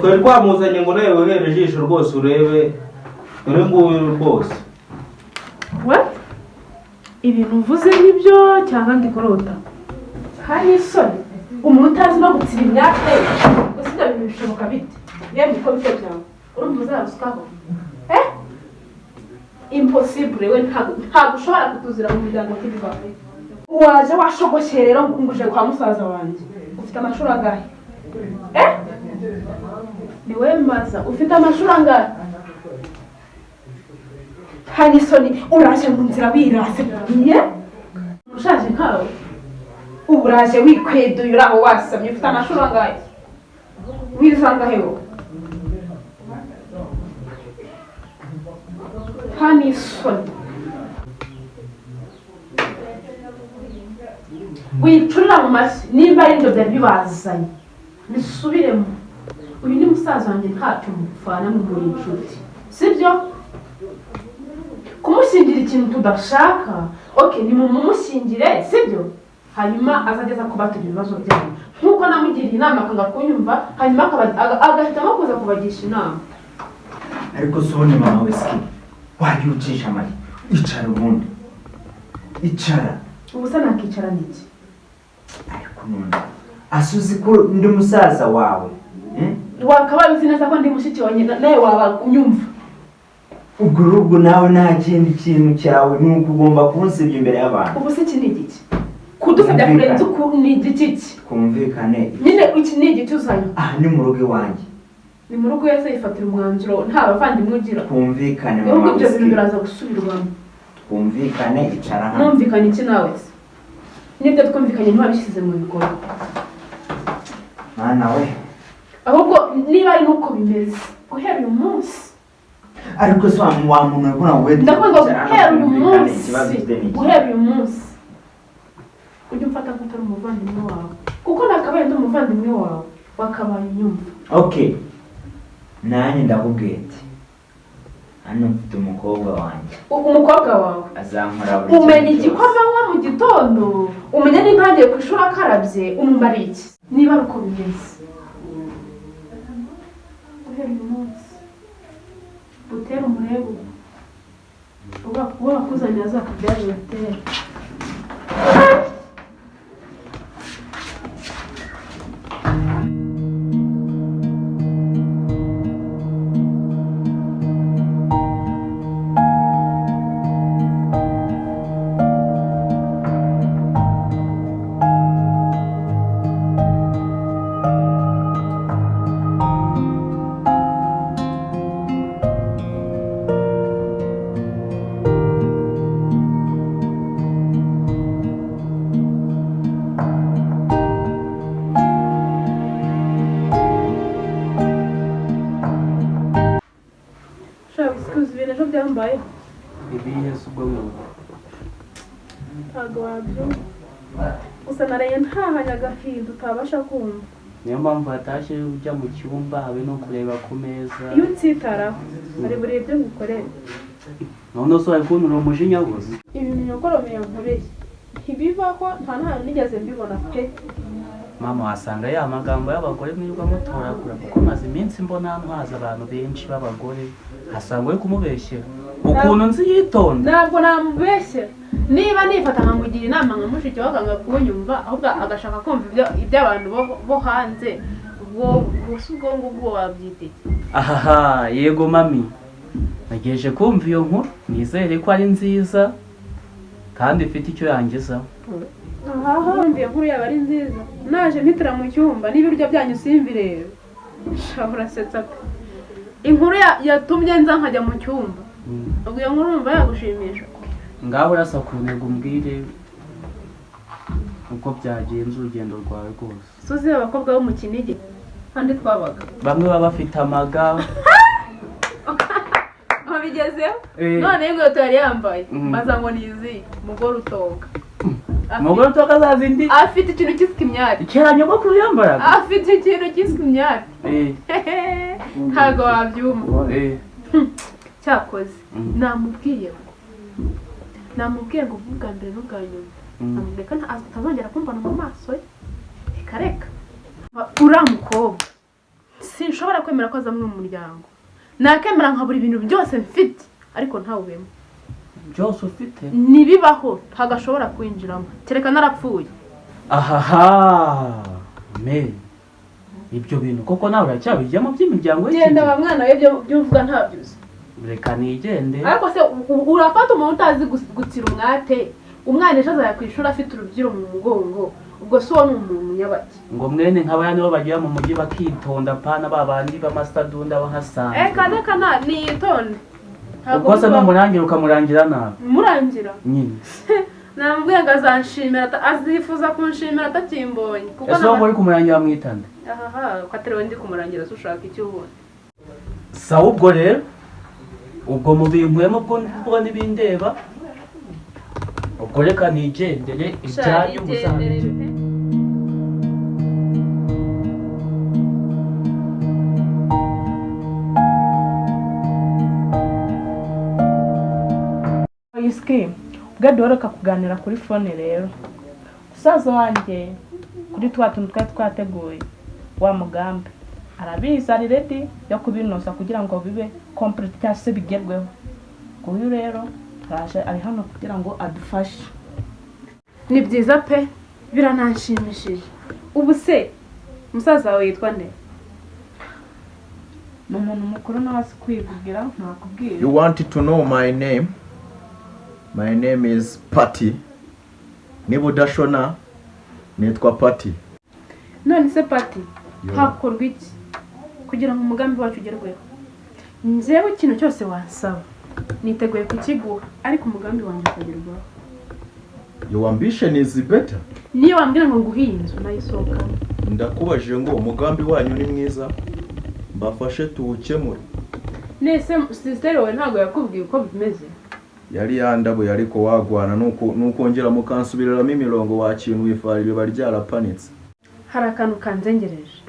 twari twamuzanye ngo nawe uhere ijisho rwose urebe dore nguyu rwose. What? Ibintu uvuze nibyo cyangwa ndikorota? Hari isoni umuntu utazi no gutsira imyaka gusa ibyo bintu bishoboka bite? Yemwe ko bite byawe urumva uzasukaho impossible we ntabwo ushobora kutuzira mu miryango cy'ibibaye. Waje washogoshe rero nguje kwa musaza wanjye ufite amashuri angahe? Ni we maza ufite amashuri angahe? Hani soni uraje mu nzira wirase ye ushaje nkawe uraje wikweduye uraho wasamye ufite amashuri angahe? Wizanga heho hani soni wicurira mu masi nimba ari ibyo byari bibazanye nisubiremo. Uyu ni musaza wanjye ntacyo mufana mu muri inshuti sibyo? Kumushingira ikintu tudashaka ni mumushyingire sibyo, hanyuma azageza kubatugira ibibazo byanyu nkuko namugiriye inama akanga kunyumva hanyuma agahitamo kuza kubagisha inama. Ariko subone mama wese wajya ucisha amari icara ubundi icara. Ubusa nakicara niki? Ariko none asuzi ko ndi musaza wawe wakabaye uzi neza ko ndi mushiki wanjye nawe waba unyumva. Ubwo nawe nta kindi kintu cyawe nuko ugomba kunsibya imbere y'abantu. Ubu se iki ni igiki? Kudusabya kurenza uku ni igiki? Kumvikane. Nyine iki ni igiki uzanye? Ni mu rugo iwanjye. Ni mu rugo yese yifatira umwanzuro nta bavandimwe ugira. Kumvikane mama. Ubwo ibyo bintu biraza gusubirwamo. Kumvikane icara hano. Numvikane iki nawe se? Nibyo twumvikanye ntwabishyize mu bikorwa. Mwana we. Ahubwo niba ari nuko bimeze uhera uyu munsi. Ariko so wa muntu ubona we ndakwanga uhera uyu munsi. Uhera uyu munsi ujye umfata nk'utari umuvandimwe wawe kuko nakabaye ndi umuvandimwe wawe wakabaye unyumva. Nanjye ndakubwiye ati hano mfite umukobwa wanjye. Umukobwa wawe azankora buri umenya igikomanywa mu gitondo umenya nimba yagiye ku ishuri akarabye umumara iki niba ari uko bimeze. Uhera uyu munsi utera umurego uba wakuzanira azakubyaje utera. Ntabwo wabyumva gusa naraye ntahanya agahinda utabasha kumva. Niyo mpamvu hatashye ujya mu cyumba habe no kureba ku meza. Iyo utsitaraho ari buri ibyo ngukorera none so ari kuntura umujinya gusa. Ibintu nyokoromeye nkoreye ntibibaho nta n'ahantu nigeze mbibona pe. Mama wasanga ya magambo y'abagore mwirirwa mutoragura kuko maze iminsi mbona hano haza abantu benshi b'abagore hasanga we kumubeshyera ukuntu nzi yitonda. Ntabwo namubeshyera niba nifata nkamugira inama nka mushiki we akanga kunyumva ahubwo agashaka kumva iby'abantu bo hanze ubwo ngubwo wabyitege. Ahaha yego mami nagejeje kumva iyo nkuru nizere ko ari nziza kandi ifite icyo yangezaho. Wumviye nkuru yaba ari nziza naje mpitira mu cyumba n'ibiryo byanyu simvirebe shabura setsa pe. Inkuru yatumye nza nkajya mu cyumba ubwo iyo nkuru numva yagushimisha. Ngaho urasa ku ntego umbwire uko byagenze urugendo rwawe rwose. Suzi abakobwa bo mu Kinigi kandi twabaga bamwe baba bafite amaga abigezeho none ngo yari yambaye maza ngo nizi mugore utoka. Mugore utoka zazindi afite ikintu cyiswe imyari kera nyogokuru yambaraga afite ikintu cyiswe imyari ntabwo wabyumva. Cyakoze namubwiye ngo ubwa mbere n'ubwa nyuma namubweka atazongera kumbana mu maso ye reka uriya mukobwa sinshobora sinshobora kwemera ko azamwe mu muryango. Nakemera nkabura ibintu byose mfite ariko ntawubemo. byose ufite Nibibaho ntagashobora kwinjiramo. Kereka narapfuye. ahaha me ibyo bintu koko nawe uracyabijyamo by'imiryango Genda ba mwana we byo uvuga ntabyuze. reka nigende Ariko se urafata umuntu utazi gutira umwate. Umwana ejo azayakwishura afite urubyiro mu mugongo. Ubwo so ni umuntu nyabaki. ngo mwene nk'abaya nibo bagiye mu mujyi bakitonda pana babandi b'amastadunda bahasanzwe Kana nitonde. ubwo se n'umurangira ukamurangira nabi Murangira. nyine Namubwiye ngo azanshimira azifuza kunshimira atakimbonye. ese wowe uri kumurangira mwitande Ahaha, kwaterewe ndi kumurangira se ushaka icyo ubona. sawa ubwo rero ubwo mubinkuyemo ubwo n'ibindeba ubwo reka nigendere ibyanyu muzabije Iski, ubwo duheruka kuganira kuri fone rero. Musaza wanjye kuri twa tuntu twari twateguye wa mugambi. Arabizi ari ready yo kubinoza kugira ngo bibe complete cyangwa se bigerweho. Kuyu rero araje ari hano kugira ngo adufashe. Ni byiza pe birananshimishije. Ubu se musaza wawe yitwa nde? Ni umuntu mukuru nawe kwivugira ntakubwira. You want to know my name? My name is Patty. Niba udashona nitwa Patty. None se Patty Yo. hakorwa iki kugira ngo umugambi wacu ugerweho? Njyewe ikintu cyose wansaba niteguye kukiguha ariko umugambi wanjye ukagerwaho. Your ambition is better. Niyo wambwira ngo nguhe iyi nzu nayisohoka. Ndakubajije ngo umugambi wanyu ni mwiza, mbafashe tuwukemure. Nese sister we ntago yakubwiye uko bimeze. Yari yandabuye ariko wagwana nukongera mukansubiramo imirongo wakintu wifarire bari ryarapanitse. Hari akantu kanzengereje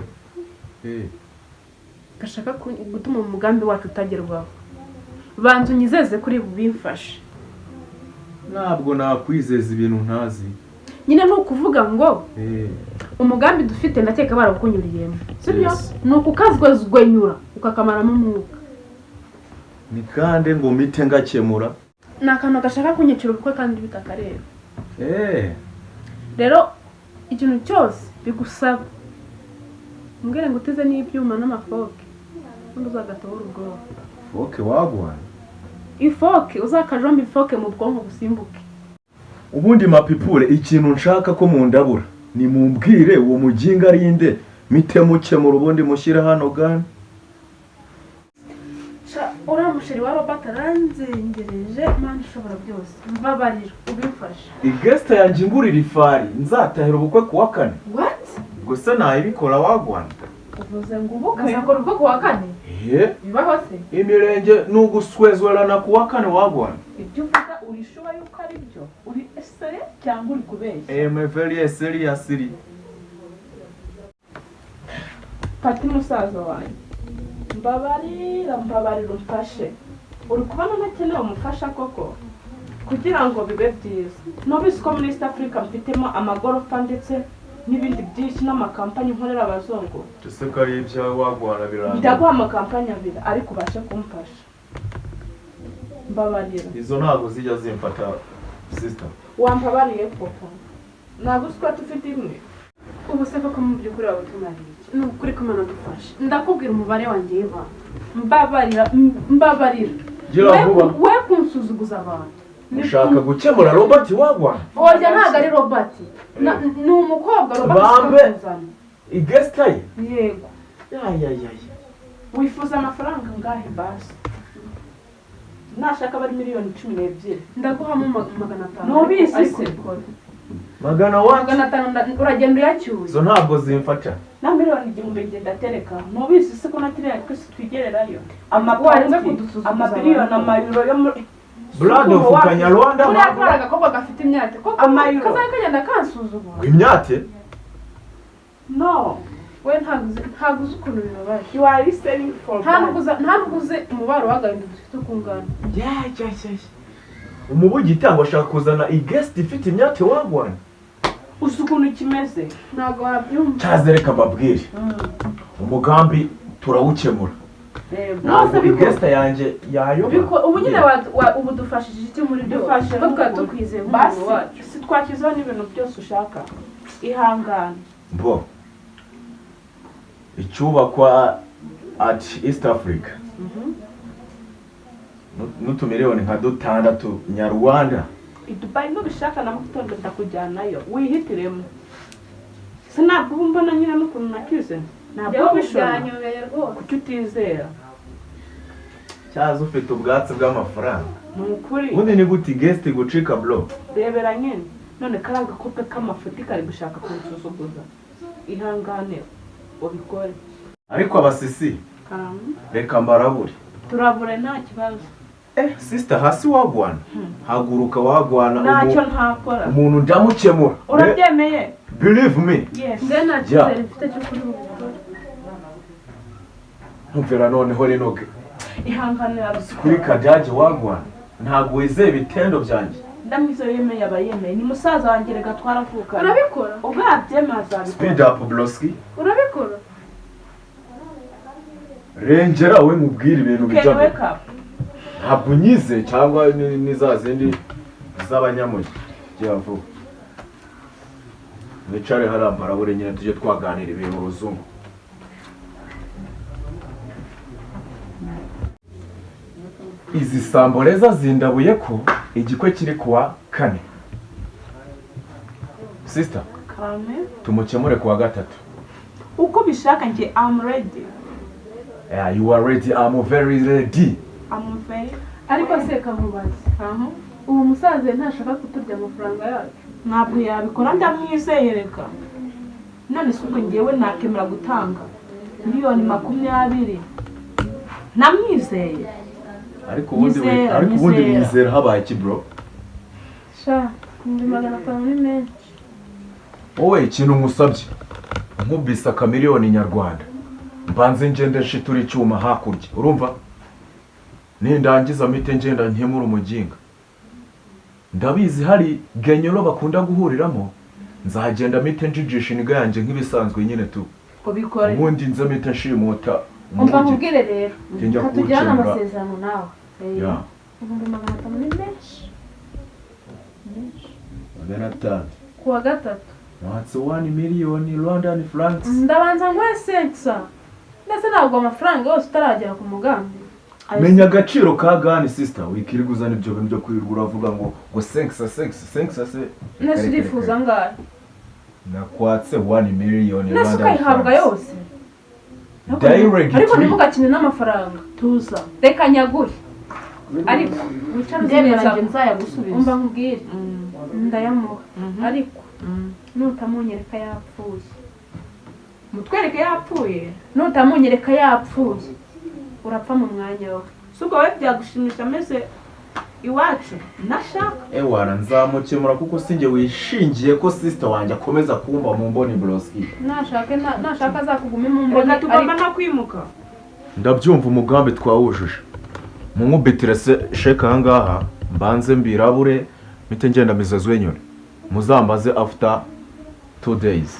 gashaka gutuma umugambi wacu utagerwaho. Banzu nyizeze kuri bubimfashe. Ntabwo nakwizeza ibintu ntazi. Nyine nukuvuga ngo umugambi dufite ndakeka barakunyuriyemo. Sibyo? Yes. Nukukazwezwenyura ukakamaramo umwuka. Ni kandi ngo mite ngakemura. Nakantu gashaka kunyicira ubukwe kandi bitakareba. Rero ikintu cyose bigusaba mbwire ngo uteze n'ibyuma n'amafoke undi uzagatora ubwo. Foke wagwana. Ifoke uzakajomba ifoke mu bwonko busimbuke. Ubundi mapipure ikintu nshaka ko mundabura ni mumbwire uwo muginga rinde mite mukemura ubundi mushyira hano gani. Ura musheri wa Robert aranzengereje mani ushobora byose. Mbabarira ubimfashe. Igesta yanjye ngurira ifari nzatahira ubukwe kuwa kane. What? Gusa nayibikora wagwana. Uvuze ngo ubukwe gazakora ubwo kuwa kane? Bibaho se? Imirenge nuguswezwerana kuwa kane wagwana. Ibyo uvuga urishuba yuko ari byo. Uri esere cyangwa uri kubeshya? I'm very serious. Pati musaza wanjye. Mbabarira umfashe. Uri kubona nakeneye umufasha koko kugira ngo bibe byiza. Nobisi ko muri East Africa mfitemo amagorofa ndetse n'ibindi byinshi n'amakampani nkorera abazungu. Tuse ko ari ibyawe wagwana biranga. Ndaguha amakampani abiri ariko ubashe kumfasha. Mbabarira. Izo ntago zijya zimfata sister. Wampabariye koko. Naguswa tufite imwe. Ubu se koko mu byukuri wabutumariye. Nukuri ko mana dufashe. Ndakubwira umubare wanjye yiba. Mbabarira. Gira vuba. We kunsuzuguza abantu. Ushaka gukemura Robert wagwana? Oya ntago ari Robert. Ni umukobwa Robert. Bambe. Igesta ye? Yego. Ya. Wifuza amafaranga ngahe basi? Nashaka bari miliyoni 12. Ndaguhamo 500. Nobisi se. 500 uragenda uyacyuye. Zo ntabwo zimfata. Na miliyoni 1000 ngenda tereka. Nobisi se ko natiriye twese twigererayo. Amabiliyoni amayiro yo muri Blood of Kanyarwanda. Uriya koko gafite imyate. Koko amayiro. Kazakagenda kansuzugura. Imyate? No. We ntago uzi ukuntu bibabaje. You are listening for ntabwo uzi umubaro w'agahinda dufite ukungana. Ya. Umubugi itangwa ashaka kuzana igest ifite imyate wagwana. Uzi ukuntu kimeze. Ntago wabyumva. Cyazereka babwire. Umugambi turawukemura Nose ntabwo biko igesta yanjye yayoba ubu nyine ubu dufashije iki muri byo Dufashe ko twari n'ukuri. tukwizeye basi nk'umuntu wacu si twakizaho n'ibintu byose ushaka ihangane bo icyubakwa at East Africa n'utumiliyoni nka 6 nyarwanda i Dubai nubishaka na mugitondo ndakujyanayo wihitiremo sinabwo ubu mbona nyine n'ukuntu nakize ntabwo bishobora byanyobeye rwose kuki utizera cyaza ufite ubwatsi bw'amafaranga ni ukuri ubundi ni gute guest gucika bro rebera nyine none kariya gakobwa k'amafuti kari gushaka kunsuzuguza ihangane ubikore ariko abasisi reka mbarabure turabure nta kibazo sister hasi wagwana haguruka wagwana ntacyo ntakora umuntu ndamukemura urabyemeye believe me yes nde nta cyizere mfite cyo kuri bukore ntumvira noneho rino ihanganira kuri kadage wagwana ntabwo wizeye ibitendo byanjye ndamwizo yemeye aba yemeye ni musaza wanjye rega twaravuka urabikora ubwo yabyemeye speed azabikora up broski urabikora rengera we mubwire ibintu okay bijya wake up ntabwo nyize cyangwa ni za zindi z'abanyamugi jya vuba mwicare hariya mbarabure nyine tujye twaganira ibintu uruzungu izi samboreza zindabuye ko igikwe kiri kuwa 4 sister kame tumukemure kuwa 3 uko bishaka njye I'm ready yeah, you are ready I'm very ready I'm very ariko se kamubaze ubu musaza ntashaka kuturya amafaranga yacu ntabwo yabikora ndamwizeye reka none se ubwo ngewe nakemera gutanga miliyoni 20 namwizeye ariko ubundi Nyizera, wizera habaye iki bro sha 500 ni menshi wowe ikintu nkusabye nkubise akamiliyoni nyarwanda mbanze ngende nshitura icyuma hakurya urumva nindangiza mite ngenda nkemura umuginga ndabizi hari genyoro bakunda guhuriramo nzagenda mite njijisha iniga yanjye nk'ibisanzwe nyine tu ubikore ubundi nze mite nshimuta umva nkubwire rero Njya katujyana kuwukemura. amasezerano nawe ya 500 ni menshi magana atanu kuwa 3 watse 1 miliyoni London francs ndabanza ngwe sensa ndetse ntabwo amafaranga yose utaragera ku mugambi menya agaciro ka gani sister wikiriguza n'ibyo bintu byo kwirirwa uravuga ngo sensa se nese urifuza ngahe nakwatse 1 miliyoni nese ukayihabwa yose direct ariko ntimugakine n'amafaranga tuza reka nyagure ariko wicara uzi neza ndemera nzayagusubiza umva nkubwire ndayamuha ariko nutamunyereka yapfuye mutwereke yapfuye nutamunyereka yapfuye urapfa mu mwanya we si ubwo wowe byagushimisha ameze iwacu nashaka ewana nzamukemura kuko sinjye wishingiye ko sister wanjye akomeza kumba mu mboni broski nashaka azakugume mu mboni reka tugomba no kwimuka ndabyumva umugambi twawujuje munkubitire sheka ahangaha mbanze mbirabure mite ngenda mizazwe nyone muzambaze after 2 days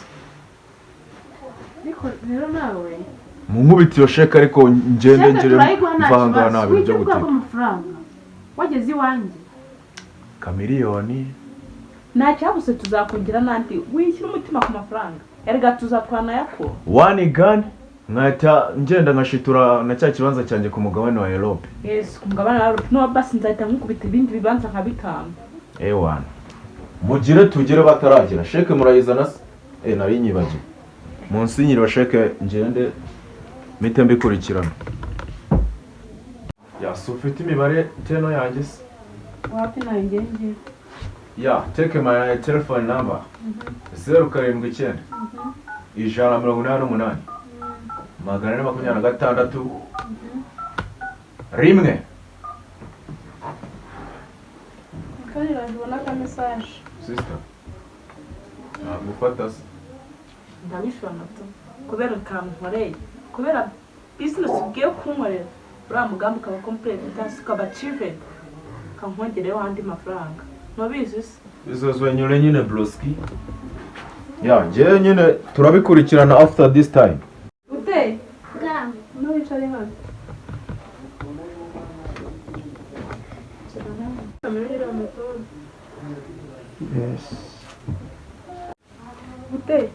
ariko rero nawe munkubitiyo sheka ariko ngende ngere mvanga nabi byo guteka amafaranga wageze iwanjye kamiliyoni nta cyabuse tuzakongera n'andi wishyura umutima ku mafaranga erega tuzatwana yako 1 gun nkahita ngenda nkashitura na cya kibanza cyanjye ku mugabane wa Europe yes ku mugabane wa Europe no basi nzahita nkukubita ibindi bibanza nka 5 ewana mugire tugere bataragera sheke murayizana nari nyibagiwe munsi nyiri wa sheke ngende mite mbikurikirana yasufite imibare teno yanjye se wapi nanjye ngiye ya take my telephone number 079 188 426 rimwe kandi urabona ka message sister ntabwo ufata se ndabishobora tu kubera akantu nkoreye kubera business ugiye kunkorera uriya mugambi ukaba complete cyangwa ukaba achieved kankongereho andi mafaranga ntubizi se bizozwe nyure nyine broski ya njyewe nyine turabikurikirana after this time ute wicare hano. Kamera iri amatoni. Yes. Bute,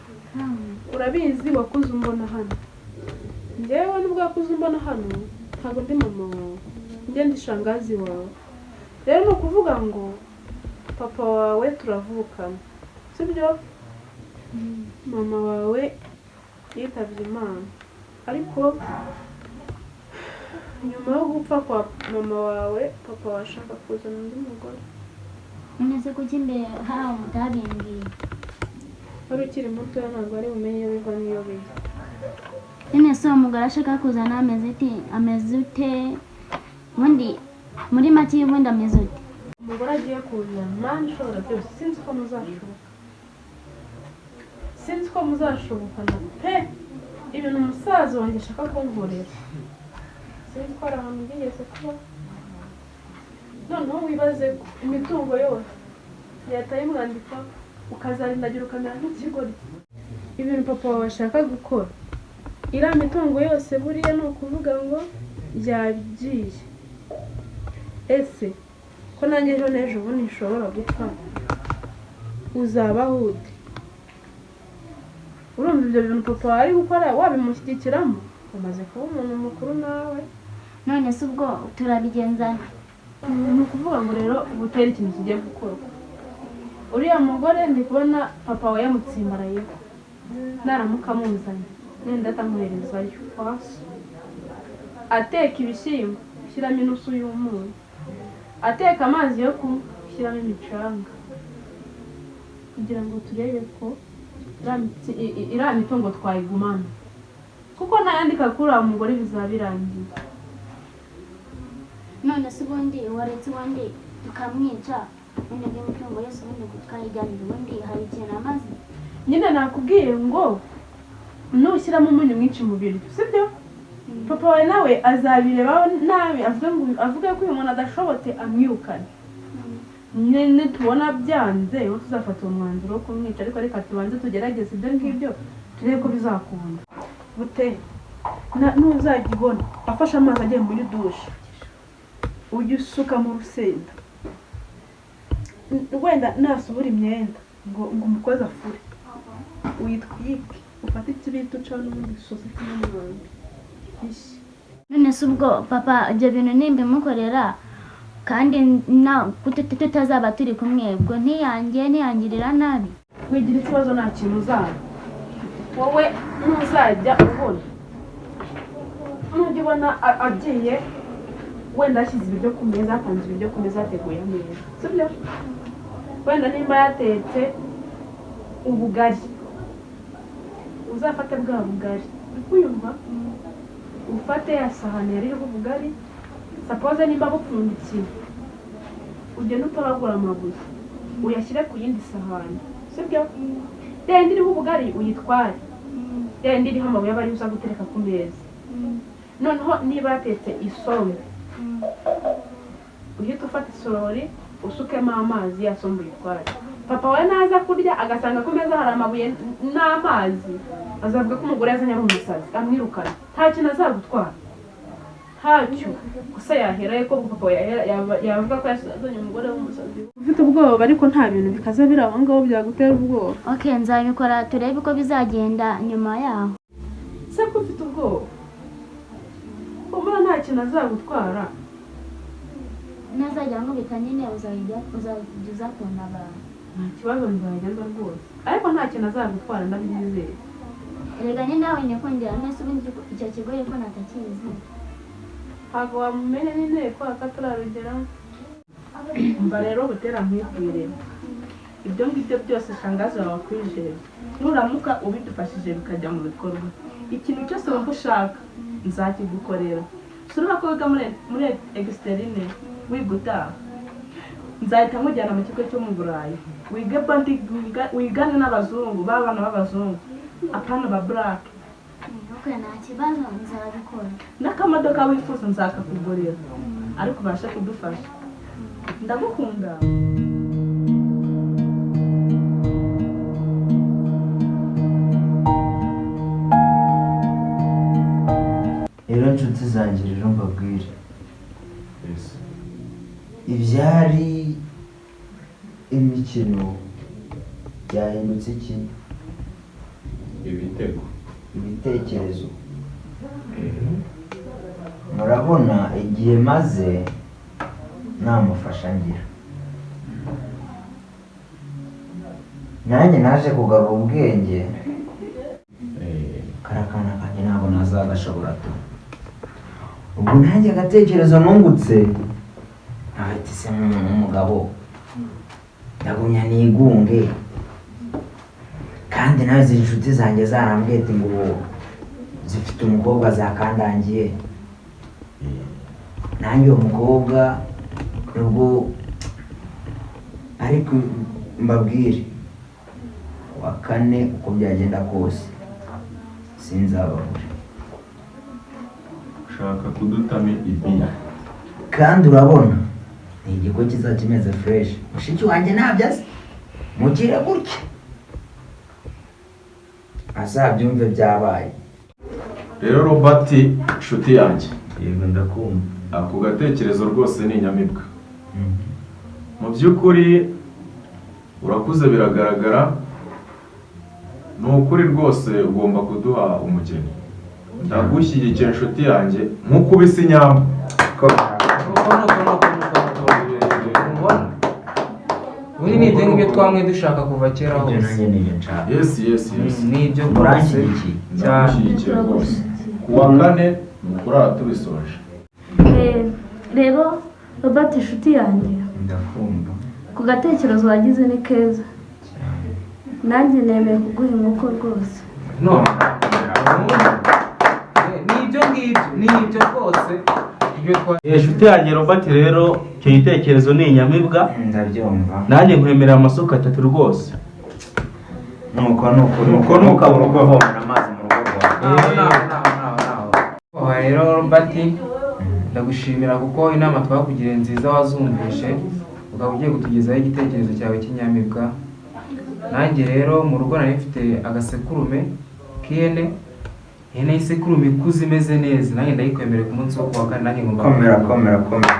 urabizi wakuze umbona hano. Njyewe nubwo wakuze umbona hano, ntabwo ndi mama wawe. Njye ndi shangazi wawe. Rero ni ukuvuga ngo papa wawe turavukana. Sibyo? Mama wawe yitabye Imana. Ariko nyuma yo gupfa kwa mama wawe, papa washaka kuzana undi mugore. Nonese kuki imbere haraho mutabimbwiye? Wari ukiri muto ntabwo ari bumenye iyo biva n'iyo bijya. None se uwo mugore ashaka kuzana ameze ute? Ubundi muri make ubundi ameze ute? Umugore agiye kuzana Mana ishobora byose, sinzi ko muzashoboka. Sinzi ko muzashobokana pe! Ibintu umusaza wanjye ashaka kunkorera. Sinzi ko ari ahantu byigeze kuba. Noneho wibaze ko imitungo yose yataye mwandika ukazarindagira ukamera nk'ikigori. Ibintu papa wawe ashaka gukora, iriya mitungo yose buriya ni ukuvuga ngo yagiye. Ese ko nanjye ejo n'ejo ubundi nshobora gupfa, uzabaho ute? Urumva ibyo bintu papa wawe ari gukora wabimushyigikiramo? Umaze kuba umuntu mukuru nawe. None se ubwo turabigenzana? Ni ukuvuga ngo rero ubutera ikintu kigiye gukorwa. Uriya mugore ndi kubona papa we yamutsimbarayeho. Naramuka amuzanye nenda atamuherezayo hasi. Ateka ibishyimbo, ushyiramo inusu y'umunyu. Ateka amazi yo kunywa, ushyiramo imicanga. Kugira ngo turebe ko iriya mitungo twayigumana. Kuko ntayandika kuri uwo mugore bizaba birangiye. None se ubundi waretse ubundi tukamwica, ubundi bw'imitungo yose ubundi tukayiganira, ubundi hari ikintu amaze? Nyine nakubwiye ngo nushyiramo umunyu mwinshi mu biryo, sibyo? Papa wawe nawe azabirebaho nabi, avuga ko uyu muntu adashobotse amwirukane. Nitubona byanze uwo tuzafata uwo mwanzuro wo kumwica, ariko reka tubanze tugerageze ibyo ngibyo turebe ko bizakunda. Bute n'uzajya ubona afashe amazi agiye muri dushe, ujye usuka mu rusenda, wenda nasubura imyenda ngo umukozi afure, uyitwike ufate ikibiti ucaho n'ubundi isosi cy'umuhondo. None se ubwo papa ibyo bintu nimbimukorera kandi tutazaba turi kumwe, ubwo ntiyangirira nabi? Wigira ikibazo nta kintu uzaba. Wowe ntuzajya ubona, nujya ubona agiye wenda ashyize ibiryo ku meza, apanze ibiryo ku meza, yateguye neza, sibyo? Wenda nimba yatetse ubugari, uzafate bwa bugari, ukuyumva ufate ya sahani yariho ubugari, suppose nimba bupfundikiye, ugenda utoragura amabuye uyashyire ku yindi sahani, sibyo? Yenda iriho ubugari uyitware, yenda iriho amabuye aba ari uza gutereka ku meza. Noneho niba yatetse isombe, uhita ufata isorori usukemo amazi, ya sombe uyitware. Papa we naza kurya agasanga ku meza hari amabuye n'amazi, azavuga ko umugore yazanye ari umusazi, amwirukana. Nta kintu azagutwara, ntacyo. Gusa yaheraye ko papa yavuga ko yazanye umugore w'umusazi. Ufite ubwoba ariko nta bintu bikaze biri aho ngaho byagutera ubwoba. Okay, nzabikora turebe uko bizagenda nyuma yaho. Se ko ufite ubwoba? Umwana nta kintu azagutwara. Nazajya nkubita nyine uzajya kubona abantu. Nta kibazo nzagenda rwose, ariko nta kintu azagutwara ndabyizeye. Erega ni nawe nyakongera nese ubundi icyo kigo yuko natakizi. Ntabwo wamumenya n'inteko akaturarugeraho. Mba rero butera nkwibwire, ibyo ngibyo byose shangazi wawe akwijejwe. Nuramuka ubidufashije bikajya mu bikorwa, ikintu cyose wumva ushaka nzakigukorera. Sureba ko wiga muri externe wiga utaha, nzahita nkujyana mu kigo cyo mu Burayi wige bandi, wigane n'abazungu, b'abana b'abazungu, apana ba black. Okay, nta kibazo nzabikora. N'akamodoka wifuza nzakakugurira, ariko ubashe kudufasha. Ndagukunda. Rero inshuti zanjye rero mbabwire Yes. ibyari imikino byahindutse iki? Ibitego. Ibitekerezo. Murabona igihe maze namufasha ngira, nanjye naje kugarura ubwenge. Karakana kanjye ntabwo nazagashobora tu. Ubwo nanjye agatekerezo nungutse ntahita se nk'umugabo ndagumya nigunge, kandi nawe izi inshuti zanjye zarambwiye ati ngo zifite umukobwa zakandangiye. Nanjye uwo mukobwa nubwo ariko mbabwire wa kane uko byagenda kose sinzababura. Ushaka kudutama ibiya. Kandi urabona ni igigo kiza kimeze fresh. Mushiki wanjye ntabyo azi, mugire gutya azabyumve byabaye. Rero Robert nshuti yanjye, Yego ndakumva. ako gatekerezo rwose ni inyamibwa. Mu by'ukuri urakuze biragaragara, ni ukuri rwose ugomba kuduha umugeni. Ndagushyigikiye nshuti yanjye nk'uko ubise inyamba. ubu ni ibyo ngibyo twamwe dushaka kuva kera Ibyo hose. nanjye nibyo nshaka. Yes. ni ibyo rwose Muranshyigikiye. Ndagushyigikiye rwose. Ku wa kane ni ukurara tubisoje. rero Robert inshuti yanjye, Ndakumva. ku gatekerezo wagize ni keza, nanjye nemeye kuguha inkoko rwose. no ni ibyo ngibyo, ni ibyo rwose ibyo twa inshuti yanjye Robert rero icyo gitekerezo ni inyamibwa, Ndabyumva. nanjye nkwemerera amasuka 3 rwose. nuko ntukabura uko avomera amazi mu rugo rwawe. naho rero Robert, ndagushimira kuko inama twakugiriye nziza wazumvishe, ukaba ugiye kutugezaho igitekerezo cyawe cy'inyamibwa. nanjye rero mu rugo nari mfite agasekurume k'ihene, ihene y'isekurume ikuze imeze neza, nanjye ndayikwemerera ku munsi wo kuwa kane. nanjye ngomba komera.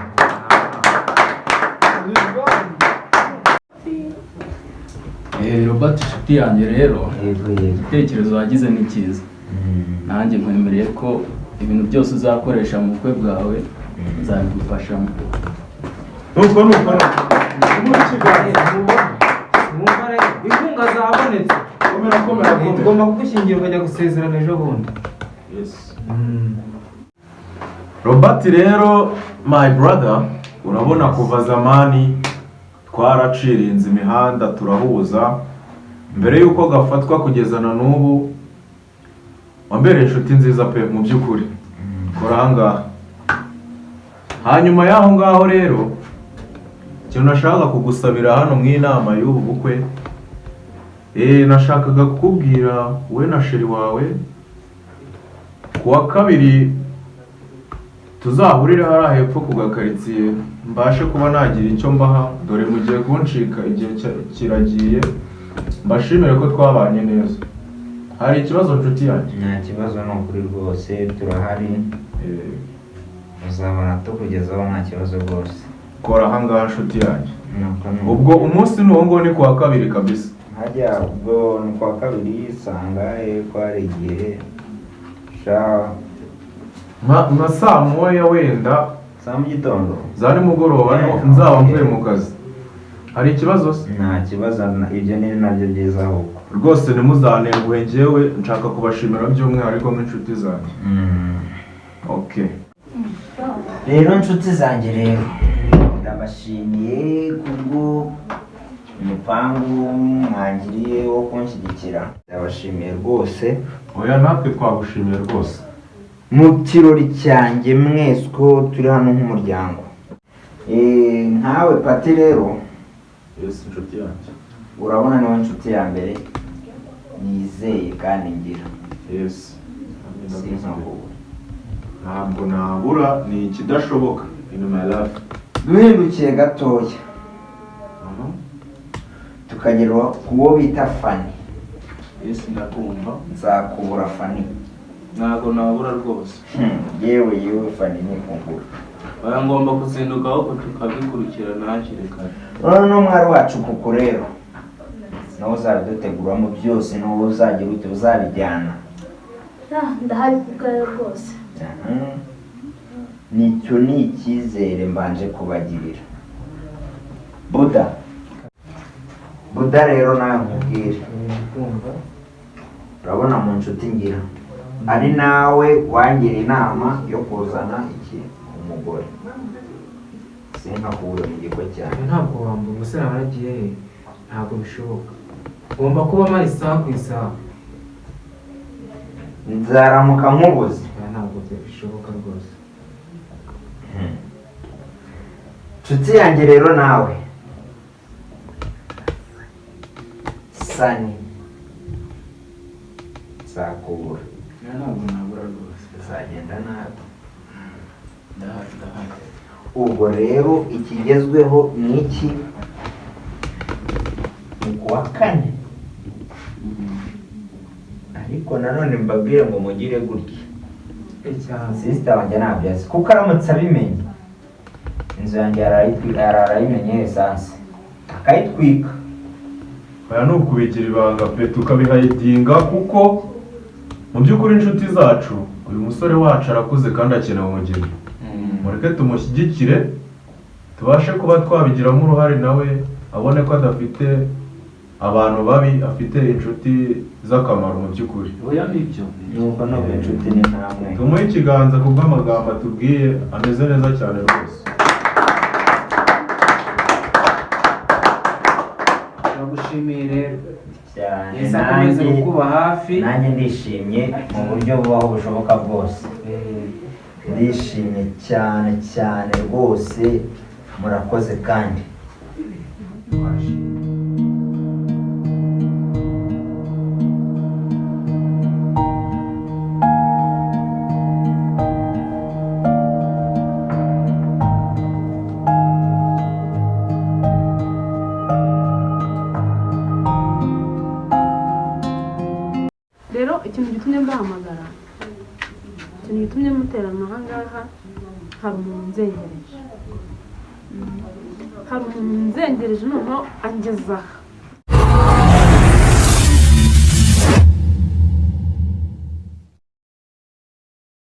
Robert inshuti yanjye rero Yego. igitekerezo wagize ni cyiza, nanjye nkwemereye ko ibintu byose uzakoresha mu bukwe bwawe nzabigufashamo. Nuko inkunga zabonetse, komera. ugomba kugushyingira ukajya gusezerana ejo bundi. Yes. Robert rero my brother, urabona kuva zamani twaracirinze imihanda turahuza, mbere yuko gafatwa kugeza na n'ubu wambereye inshuti nziza pe mu by'ukuri. Kora ahangaha. Hanyuma y'aho ngaho rero ikintu nashaka kugusabira hano mu inama y'ubu bukwe, nashakaga kukubwira we na sheri wawe ku wa kabiri tuzahurire hariya hepfo ku gakaritsiye, mbashe kuba nagira icyo mbaha, dore mugiye kuncika igihe kiragiye. Mbashimire ko twabanye neza. Hari ikibazo nshuti yanjye? Nta kibazo, ni ukuri rwose turahari. Uzabona tukugezaho nta kibazo rwose. Kora ahangaha nshuti yanjye. Nuko Ubwo umunsi ni uwo nguwo, ni ku wa kabiri kabisa. hajya ubwo ni kwa kabiri sangahe ko hari igihe nka saa moya wenda saa mu gitondo. za nimugoroba nzaba mvuye mu kazi. Hari ikibazo se? Nta kibazo, ibyo ni nabyo byiza ahubwo. Rwose ntimuzanenguhe, njyewe nshaka kubashimira by'umwihariko nk'inshuti zanjye. Okay. Rero inshuti zanjye rero ndabashimiye kubwo umupangu mwangiriye wo kunshyigikira. Ndabashimiye rwose. Oya natwe twagushimiye rwose. Mu kirori cyanjye mwese uko turi hano nk'umuryango. Nkawe Pati rero, Yes inshuti yanjye. urabona niwe inshuti ya mbere nizeye kandi ngira. Yes. Sinkabuwe. Ntabwo nabura, ni ikidashoboka in my life. Duhindukiye gatoya tukagera ku wo bita Fani. Yes ndakumva. Nzakubura Fani. ntabwo nabura rwose. yewe fani ni kungura. Baya ngomba kuzindukaho tukabikurikirana hakiri kare. Noneho mwari wacu kuko rero nawe uzabiduteguramo byose, nawe uzagira ute uzabijyana. ndahari kubwayo rwose. Nicyo ni icyizere mbanje kubagirira. Buda rero nawe nkubwire, urabona mu nshuti ngira ari nawe wangira inama yo kuzana umugore, sinkakubure mu gigo cyane. Ntabwo wamba umusore waragiye he? Ntabwo bishoboka, ugomba kuba mari isaha ku isaha. Nzaramuka nkubuze. Ntabwo bishoboka rwose. Nshuti yanjye rero nawe Sani nzakubura. Ntabwo nabura rwose. Bizagenda nabi. Ndahari. Ubwo rero ikigezweho ni iki? Ni kuwa kane. Ariko nanone mbabwire ngo mugire gutya. Sister wanjye ntabyo azi, kuko aramutse abimenye inzu yanjye arayimenye esanse akayitwika. Aya ni ukubikira ibanga pe tukabihayidinga, kuko mu by'ukuri inshuti zacu uyu musore wacu arakuze kandi akeneye umugeni. Mureke tumushyigikire, tubashe kuba twabigiramo uruhare, nawe abone ko adafite abantu babi, afite inshuti z'akamaro mu by'ukuri. Oya nibyo. Nuko no inshuti ni ntamwe. Tumuhe ikiganza kubw'amagambo atubwiye, ameze neza cyane rwose. Turagushimiye rero Cyane Yesu akomeze kukuba hafi. Nanjye ndishimye mu buryo bubaho bushoboka bwose. Ndishimye cyane rwose, murakoze kandi. Rero ikintu gitumye mbahamagara, ikintu gitumye muterana aha ngaha, hari umuntu nzengereje. Hari umuntu nzengereje noneho angeza aha.